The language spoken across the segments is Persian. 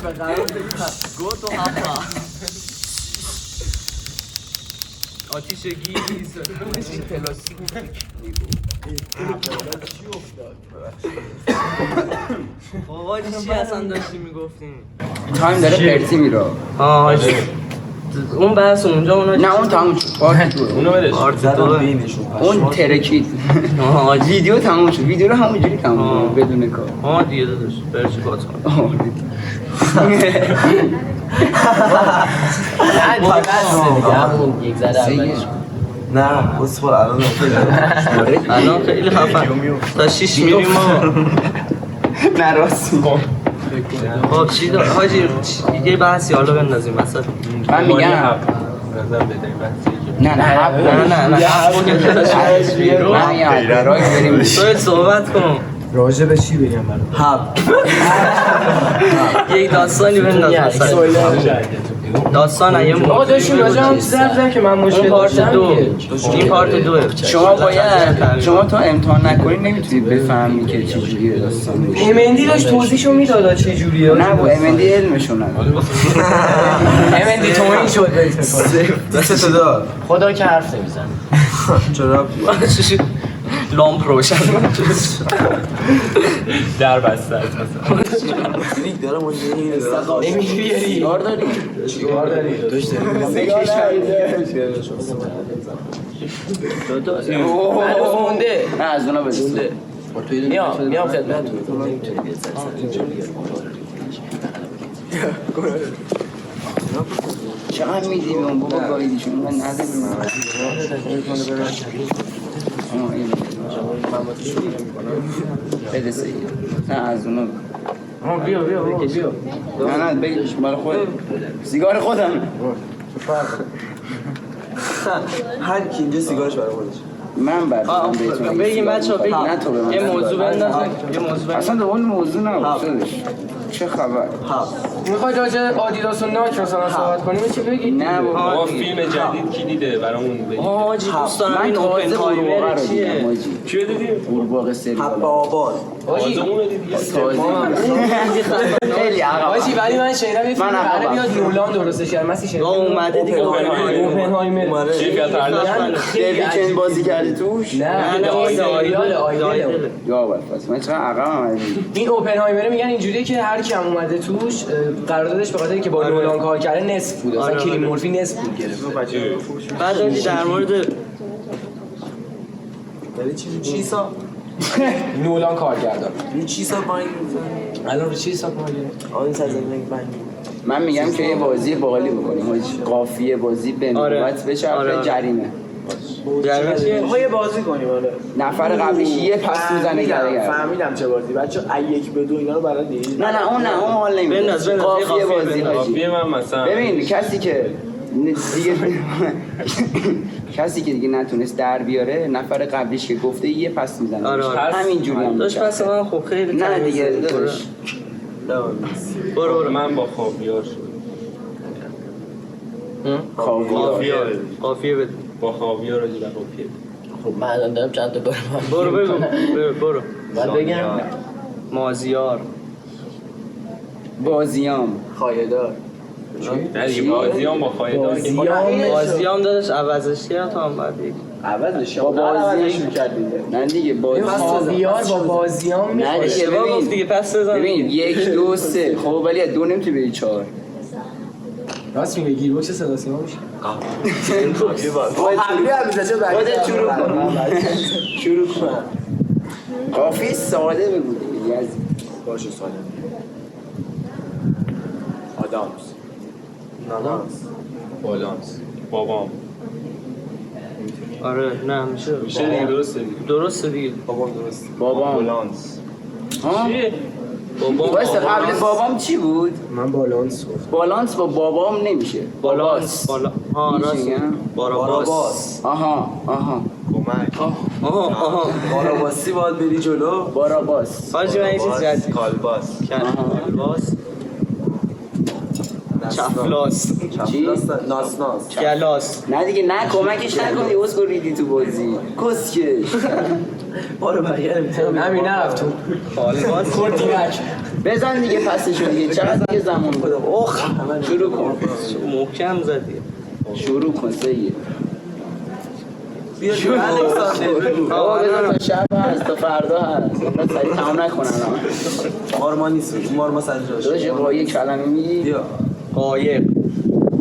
گو تو هفته آتیش گیز پلاستیک بابا چی اصلا داشتی میگفتیم تایم داره پرتی میره حاجی اون بحث اونجا اونا نه اون تموم شد پارت دو اونو بدش اون ترکید ویدیو تموم شد ویدیو رو همونجوری تموم کنم بدون کار دیگه داداش برچی باز کن نه اصفر الان خیلی خفن تا 6 میریم ما نه راستی خب چی دار حاجی یه بحثی حالا بندازیم مثلا من میگم نه تو صحبت کن راجع به چی بگم برام؟ یک داستانی بنداز داستان ایم آقا داشتیم راجع هم زدم که من مشکل پارت دو این پارت دوه شما باید شما تا امتحان نکنید نمیتونید بفهمی که چجوریه داستان امندی داشت توضیحشو میداد چه جوریه نه با امندی علمشون نداره امندی تو این شد دستتو دار خدا که حرف نمیزن چرا لامپ روشن در بسته است مثلا لیک دارم اونجا نمی‌بیاری سیگار داری؟ چیکار داری داشت معلوم مونده نه از اونا بزنده میام خدمتتون چقدر میدیم اون بابا گایدیشون من نداریم بده سید نه از اونا بیا نه بگیش مال خود سیگار خودم هر کی اینجا سیگارش برای خودش من بردارم بهتون بگیم بچه ها نه تو به من یه موضوع بندازیم یه موضوع اصلا دوان موضوع نبود چه خبر میخوای راجع آدیداس و نایک مثلا صحبت کنیم چی بگی نه ما بابا فیلم جدید کی دیده برامون بگید حاجی دوست دارم این اوپنهایمر چیه چیه دیدی؟ قورباغه سری حبه آباد تازه دیدی خیلی عقب آجی ولی من شنیدم یه فیلم قراره بیاد نولان درستش کرد مسی شنیدم اومده دیگه اوپنهایمر دیویچن بازی کردی توش نه آیدل یا پس من چرا عقب اومدی این اوپنهایمر میگن اینجوریه که هر کی هم اومده توش قراردادش به خاطر اینکه با نولان کار کرده نصف بود اصلا کلیم مورفی نصف بود گرفت بعد حاجی در مورد چی حساب نولان کار کردن رو چی حساب بانگ الان رو چی حساب بانگ آن سازنگ بانگ من میگم که یه بازی باحالی بکنیم حاجی قافیه بازی به نوبت بچرخه جریمه جریمه چیه آقا یه بازی کنیم آره نفر قبلیش یه پس میزنه گره فهمیدم چه بازی بچه‌ها 1 به 2 اینا رو بلدی نه اون حال نمیده بنداز قافیه بازی قافیه من مثلا ببین کسی که دیگه کسی که دیگه نتونست در بیاره نفر قبلیش که گفته یه پس میزنه همینجوری هم داشت پس من خب خیلی نه دیگه داداش برو من با خاویار شد قافیه بده با خاویار رو دیدم قافیه خب من الان دارم چند تا برو برو بعد بگم مازیار بازیام خایدار نه دیگه بازیام با خایدار بازیام داداش عوضش کرد تا هم بعد دیگه عوضش با عوضش می‌کرد دیگه نه دیگه بازی خاویار با بازیام نه دیگه اشتباه گفت دیگه پس بزن ببین 1 2 3 خب ولی از 2 نمیتونی بری 4 راست میگه گیر باکس صدا سیما میشه خودت شروع کن قافیه ساده بگو دیگه باشه ساده آدامس بالانس بابام آره نه میشه دیگه درسته دیگه بابام بالانس ها چیه؟ واسه قبل بابام چی بود؟ من بالانس گفتم بالانس با بابام نمیشه بالانس ها راست باراباس آها کمک باراباسی باید بری جلو باراباس حاجی من این چیز جدید کالباس کالباس چفلاس چی؟ ناس گلاس نه دیگه نه کمکش نکنی اسکو ریدی تو بازی کسکش بارو بقیه نمیتونم همین نرفت تو کالباس کردینک بزن دیگه پسشو دیگه چقدر دیگه زمان بود اوخ شروع کن محکم زدی شروع کن سید بیا الکساندر بابا بزن تا شب هست تا فردا هست من سریع تمام نکنن مارما نیست مارما سنجاش داداش با یه کلمه میگی بیا قایق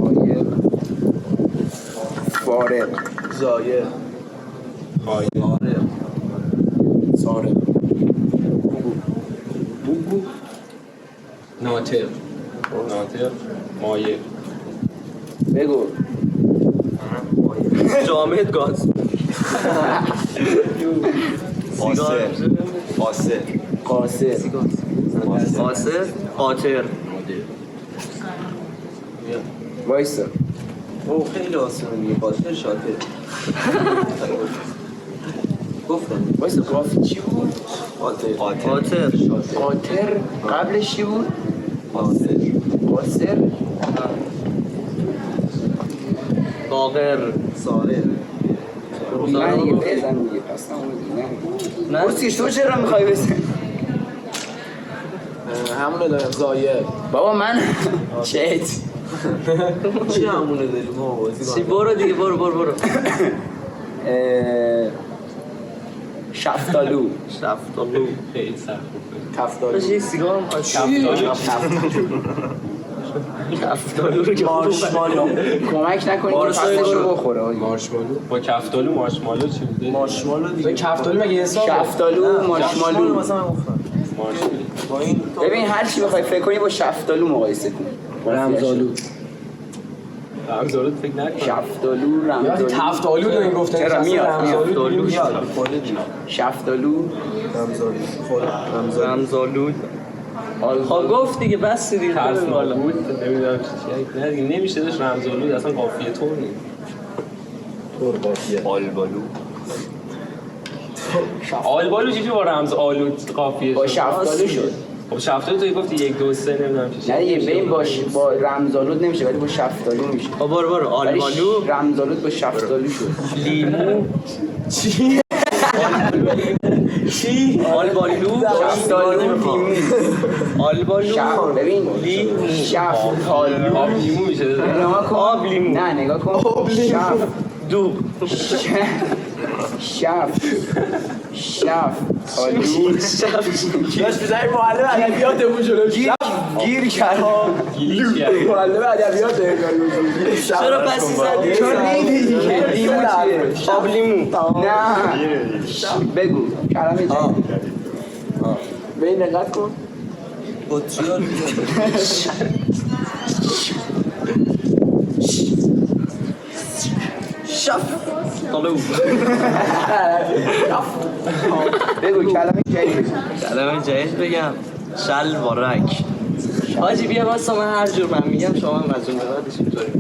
قایق فارق زایر خایاره سارق بوگو ناطق مایه بگو جامد گاز قاصر قاصر قاصر قاصر قاطر وایسا او خیلی آسونه میگه قاطر شاطر گفتم وایسا قافی چی بود؟ قاطر قاطر قاطر قبلش چی بود؟ قاصر قاصر قاقر سارر نه دیگه بزن دیگه پس نه نه مرسی تو چرا میخوای بزن؟ همونه دارم زایر بابا من چت چی همونه داریم ما بازی چی برو دیگه برو شفتالو شفتالو خیلی سخت کفتاری داشت یک سیگار میخواد شفتالو رو که مارشمالو کمک نکنید که پسشو بخوره مارشمالو با کفتالو مارشمالو چی بوده؟ مارشمالو دیگه کفتاری مگه حساب شفتالو مارشمالو مثلا من گفتم مارشمالو با این ببین هر چی بخوای فکر کنی با شفتالو مقایسه کن رمزالو رمزالو فکر نکنم شفتالو وقتی رمزالو تفتالو داریم گفتن چرا میاد رمزالو میاد شفتالو رمزالو خود رمزالو خب گفت دیگه بس دیگه ترس بالا بود نمیدونم چی نه دیگه نمیشه داشت رمزالو اصلا قافیه طور نیست طور قافیه آلبالو آلبالو چیزی با رمز آلو قافیه با شد شفتالو شد خب شفتالو تو گفتی 1 2 3 نمیدونم چی نه دیگه ببین با رمزالود نمیشه ولی با شفتالو میشه خب برو ولی آلبالو رمزالود با شفتالو شد لیمو چی؟ چی؟ آلبالو شفتالو لیمو آلبالو ببین لیمو شفتالو آب لیمو میشه نگاه کن آب لیمو. نه نگاه کن شفت دوب شفتالو داشت بزنی معلم ادبیاتمون جلو گیر کرد گیلی چیه معلم ادبیات چرا پس زدی؟ چون نیدی دیگه لیمو چیه آب لیمو نه بگو کلمه جدید به این دقت کن بطریال شفتالو بگو کلمه جدید کلمه جدید بگم شلوارک حاجی بیا واسه من هر جور من میگم شما هم از اون به بعدش اینطوری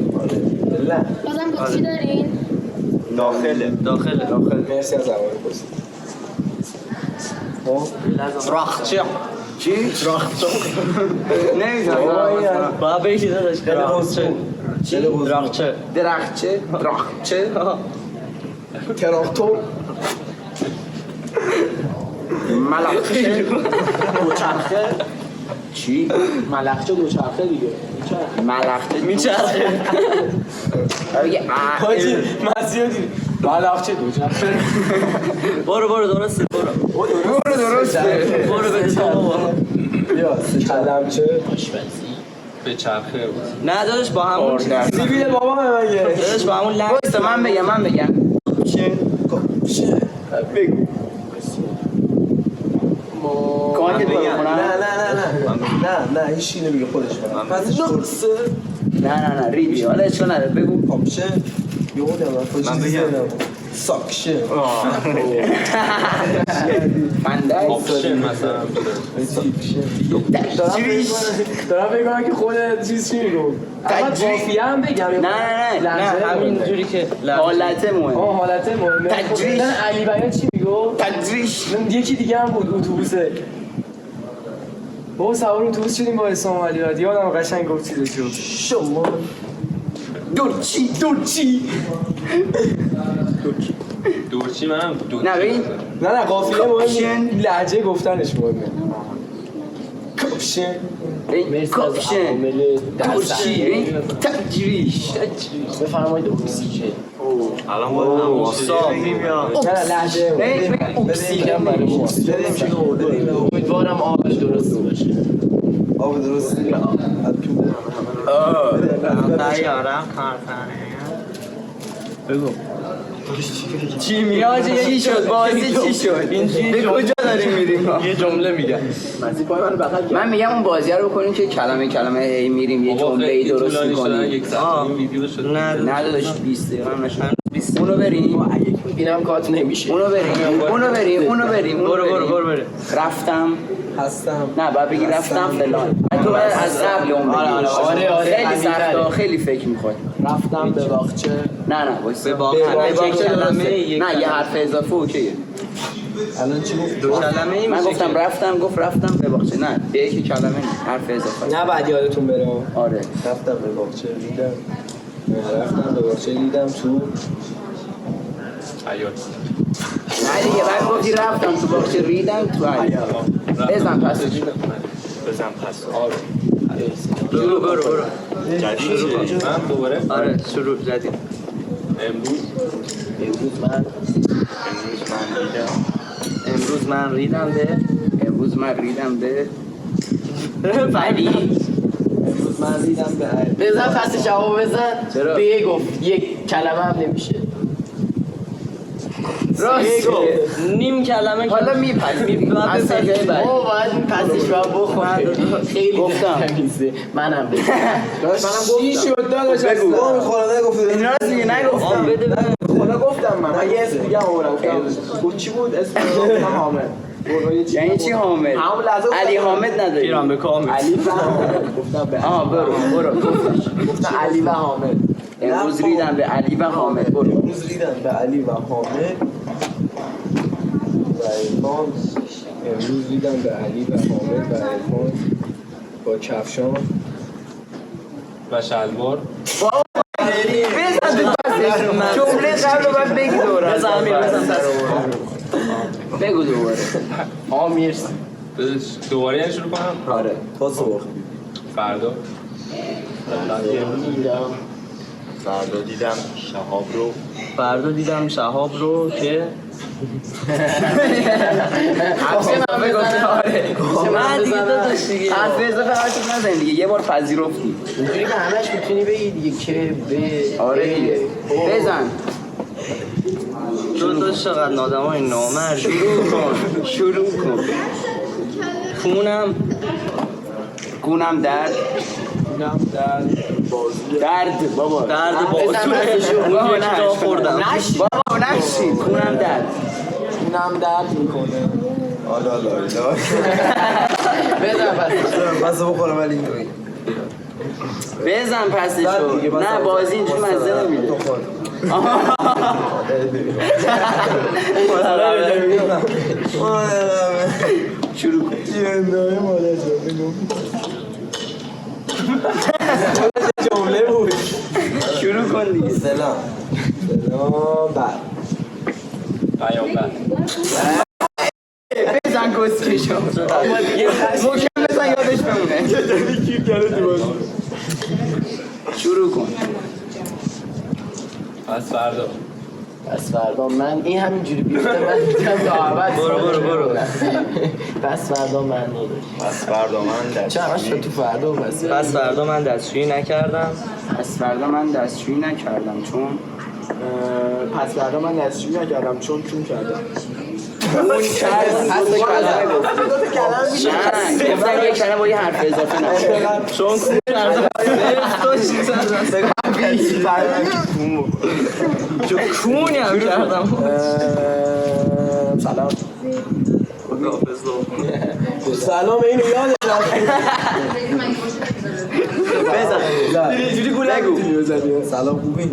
بازم با چی دارین؟ داخله مرسی از زمان پرسید راخچه چی؟ نمیدونم باید بگی داداش راخچه چی؟ راخچه درخچه درخچه تراکتور ملخچه دوچرخه چی؟ ملخچه دوچرخه دیگه ملخچه میچرخه بگه حاجی مسیحی ملخچه دوچرخه برو درسته برو درسته برو به بابا بیا کلمچه به چرخه بود نه داداش با همون سیبیل بابا من مگه داداش با همون لنگ وایسا من بگم بگو کمکت کنم نه هیچ چی نمیگه خودش کنم پس نقصه نه ریدی حالا اشکال نداره بگو پاپشه من بگم ساکشه فنده آپشن مثلا دارم بگم که خودت چی میگو قافیه هم بگم نه همین جوری که حالت مهم حالت مهمه تجریش. علی بیان چی میگو تدریش یکی دیگه هم بود اتوبوسه بابا سوار اتوبوس شدیم با اسلام علی بعد یادم قشنگ گفت چیزی شما دورچی دورچی منم نه ببین نه قافیه مهمه لهجه گفتنش مهمه کپشن کپشن کپشی تجریش بفرمایید اکسیژن الان باید حساب میاد اکسیژن برای ما امیدوارم آبش درست باشه آب درست تیارم کارتنه بگو چی چی شد بازی چی شد به کجا داریم میریم یه جمله میگم من میگم اون بازی رو بکنیم که کلمه هی میریم یه جمله درست میکنیم یک ویدیو شد نه داداش 20 دقیقه هم نشد اونو بریم اینم کات نمیشه اونو بریم برو بریم رفتم هستم نه باید بگی رفتم فلان تو باید از قبل اون بگی آره خیلی سخته خیلی فکر میخواد رفتم به باغچه نه وایسا به باغچه نه یه حرف اضافه اوکیه الان چی گفت؟ دو کلمه من گفتم رفتم به باغچه نه به یک کلمه نه حرف اضافه نه بعد یادتون بره آره رفتم به باغچه دیدم تو نه دیگه بعد گفتی رفتم تو باغچه ریدم تو حیاط بزن پسش برو جدید من دوباره آره شروع جدید امروز من ریدم به ولی من دیدم به بزن پس جواب بزن چرا؟ به گفت یک کلمه هم نمیشه راست نیم کلمه حالا میپذیریم از سجای بعد او باید این پسش رو بخوره خیلی گفتم. تمیزه منم بزن چی شد داداش بگو. ما خدا نگفته این راست میگه نگفتم بده خدا گفتم من یه اسم دیگه آوردم گفتم چی بود اسم گفتم حامد یعنی چی حامد همون لحظه علی حامد نداری پیران به کام علی و حامد گفتم به برو گفتم علی و حامد امروز ریدم به علی و حامد برو امروز ریدم به علی و حامد و عرفان امروز ریدم به علی و حامد و عرفان با کفشان و شلوار بزن تو پسش جمله قبل رو باید بگی دوباره بگو دوباره آمیر دوباره یعنی شروع کنم آره تا صبح فردا فردا دیدم شهاب رو که حرف اضافه گفته آره من دیگه داداش دیگه حرف اضافه حرف نزن دیگه یه بار پذیرفتی اینجوری که همش میتونی بگی دیگه که به آره دیگه بزن تو چقدر نادمای نامرد شروع کن کونم درد درد بابا درد بابا جا خوردم نشید کونم درد اونم درد میکنه آلا بزن پس بس بخورم ولی اینطوری بزن پسشو نه بازی اینجوری مزه نمیده شروع کن جمله بود شروع کن دیگه سلام بر پیامبر بزن کسکشو محکم بزن یادش بمونه شروع کن پس فردا من این همینجوری بیفته من میگم تا عبد برو پس فردا من چه همش شد تو فردا و بس پس فردا من دستشویی نکردم چون پس فردا من دستشویی نکردم چون کردم اون کرد پس کلمه گفتی نه گفتم یک کلمه با یه حرف اضافه نشه چون کردم تو چی چون کونی هم کردم سلام سلام اینو یادش رفت بزن اینجوری گوله میتونی بزنی سلام خوبی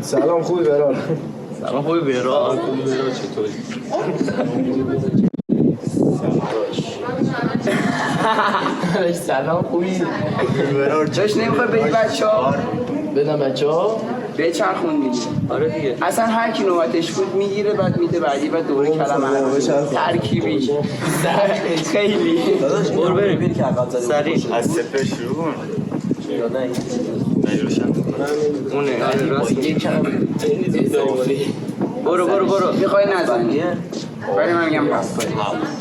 سلام خوبی برار سلام خوبی برار چطوری؟ سلام خوبی جاش نمیخوای بدی بچه ها بدم بچه ها بچرخون دیگه. آره دیگه. اصلا هر کی نوبتش بود میگیره بعد میده بعدی بعد دوره کلمه ترکیبی خیلی برو بریم سریع از صفر شروع کن. اونه آره راست برو میخوای نزنی ولی من میگم پس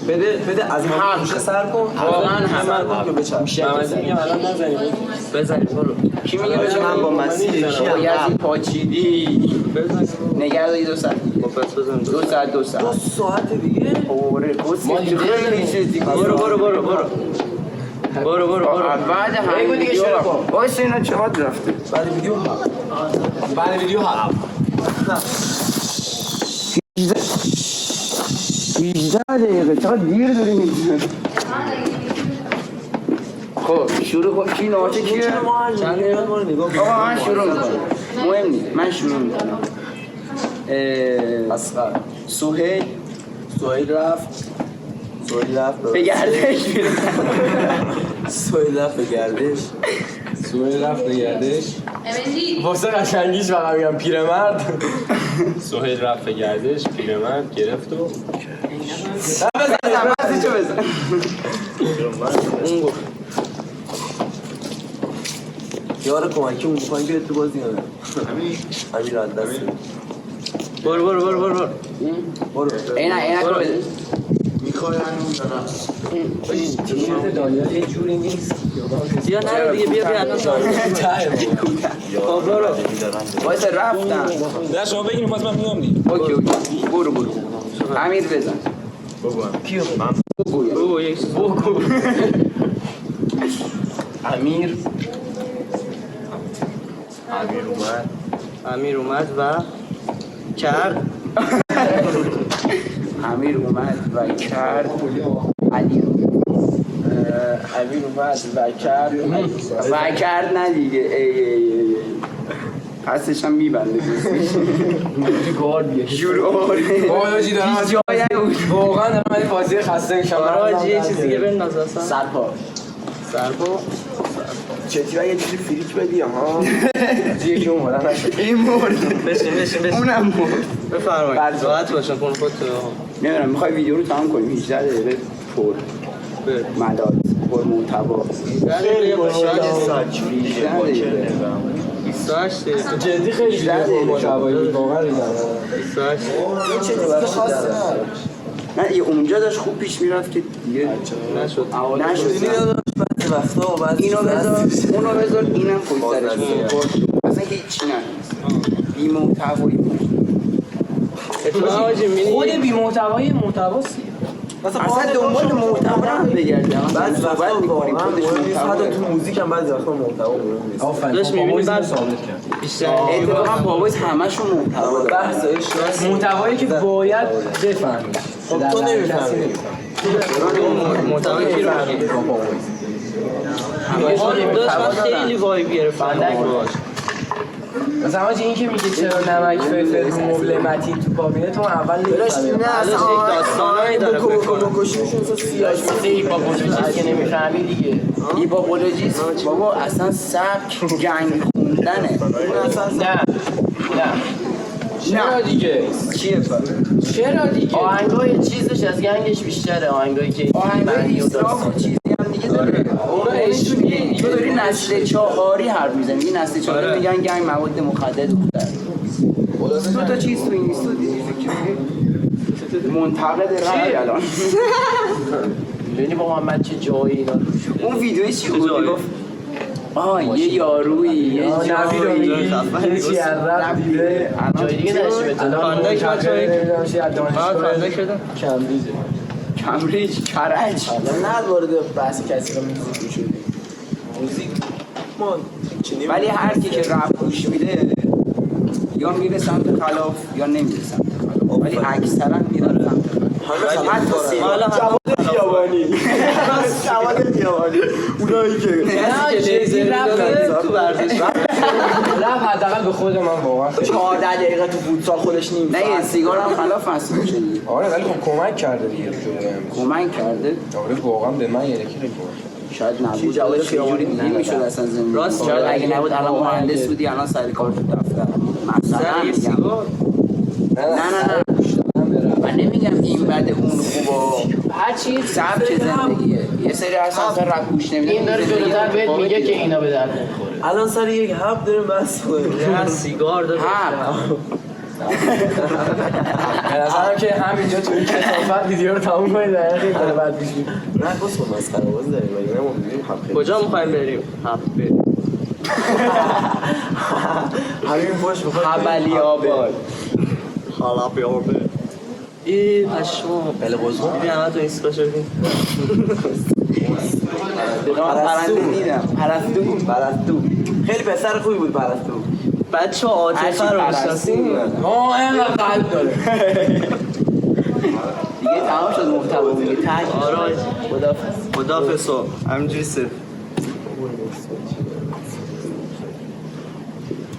بده از حق سر کن واقعا همه میشه میگم الان نزنید بزنید برو کی میگه من با مسیح یزی پاچیدی نگه داری 2 ساعت خب پس بزن 2 ساعت 2 ساعت 2 ساعت دیگه اوره خیلی چیزی برو بعد همین دیگه ویدیو شروع کن. وایس اینا چقدر رفته بعد ویدیو هم 18 دقیقه چقدر دیر داری میگی خب شروع کن کی نوبت کیه؟ چند دقیقه ما رو نگاه آقا من شروع میکنم مهم نیست من شروع میکنم سهیل رفت به گردش سهیل رفت به گردش واسه قشنگیش فقط میگم پیرمرد سهیل رفت به گردش، پیرمرد گرفت و بزن اون گفت یار کمکی اون میخوایم بیاد تو بازی نداره همین رد دست برو اینا رو بده تیشرت دانیال یه جوری نیست بیا نه دیگه بیا الان خب برو وایسا رفتم نه شما بگیریم پس من میام دیگه. اوکی برو امیر بزن بگو یک چیز بگو امیر اومد و کرد امیر اومد و کرد علی امیر اومد و کرد نه دیگه ای هستش هم میبنده جور آجی دارم واقعا دارم این بازی خسته میشم آراجی یه چیز دیگه بنداز اصلا سرپا چتی یه چیزی فریک بدی ها یکی اون مورد نشد این مورد بشین اونم مورد بفرمایید راحت باشن کن خودتو نمیدونم میخوای ویدیو رو تمام کنیم 18 دقیقه پر مداد پر محتوا خیلی باشه 28 دقیقه جدی خیلی دیگه محتوایی بود واقعا ریدم 28 نه یه اونجا داشت خوب پیش میرفت که دیگه نشد اینو بذار اونو بذار اینم پشت سرش اصلا که هیچی نهست بی محتوایی خود بی محتوایی محتواست اصلا دنبال محتوا هم بگردیم بعد صحبت میکنیم خودش حتی محتوا تو موزیک هم بعضی وقتا محتوا مهم نیست آفرین داشت می‌بینی بعد ثابت کرد بیشتر اتفاقا بابایز همشون محتوا داره بحثش محتوایی که باید بفهمی خب تو نمیفهمی محتوای کی رو میگی داشت خیلی وایب گرفتم مثلا حاجی این که میگه چرا نمک فلفل رو مبل متین تو کابینت اون اول نمیفهمی نه اصلا یک داستانایی داره بکشیشون اصلا سیاش مثل هیپاپولوژیست که نمیفهمی دیگه هیپاپولوژیست بابا اصلا سبک جنگ خوندنه نه چرا دیگه چیه چرا دیگه آهنگای چیزش از گنگش بیشتره آهنگایی که آهنگای اسراف و چیزی هم دیگه داره تو داری نسل چهاری حرف میزنی این نسل چهاری میگن گنگ مواد مخدر دختر دو تا چیز تو این نیست منتقد رای الان ببینی با محمد چه جایی اینا اون ویدیوی چی بود میگفت یه یارویی یه جایی چی از رفت دیده جای دیگه نشیم کاندک کاندک شدم کمبریج کرج نه وارد بحث کسی رو می‌کنی موزیک ولی هر کی که رپ گوش میده یا میره سمت خلاف یا نمیره سمت خلاف ولی اکثرا میره سمت خلاف حتی جواد خیابانی اونایی که جدی رفت تو ورزش رفت حداقل به خود من واقعا 14 دقیقه تو فوتسال خودش نیم نه یه سیگار هم خلاف هست میشه دیگه آره ولی خب کمک کرده دیگه کمک کرده آره واقعا به من یه خیلی شاید نبود جواد خیابانی دیگه میشد اصلا زندگی راست شاید اگه نبود الان مهندس بودی الان سر کار تو دفتر نظر یه سیگار نه من نمیگم این بده اون خوبا هر چی سبک زندگیه یه سری اصلا رپ گوش نمیدن این داره جلوتر بهت میگه که اینا به درد نمیخوره. الان سر یک هب داریم بس کنیم. نه سیگار داره به نظرم که همینجا تو این کثافت ویدیو رو تموم کنید در خیلی داره بعد بشیم. نه بس کن مسخره باز داریم مگه نه ما می‌بینیم هب کجا میخوایم بریم؟ بریم همین پشت می‌خواد حبلی آباد حالا بیاربه ای پشمو بله قزمون دیدی همه تو ایسکا شدیم پرستو پرستو خیلی پسر خوبی بود پرستو بچه عاطفه رو بشناسیم اینقدر قلب داره دیگه تمام شد محتوا دیگه تک آره خدافظ همینجوری صرف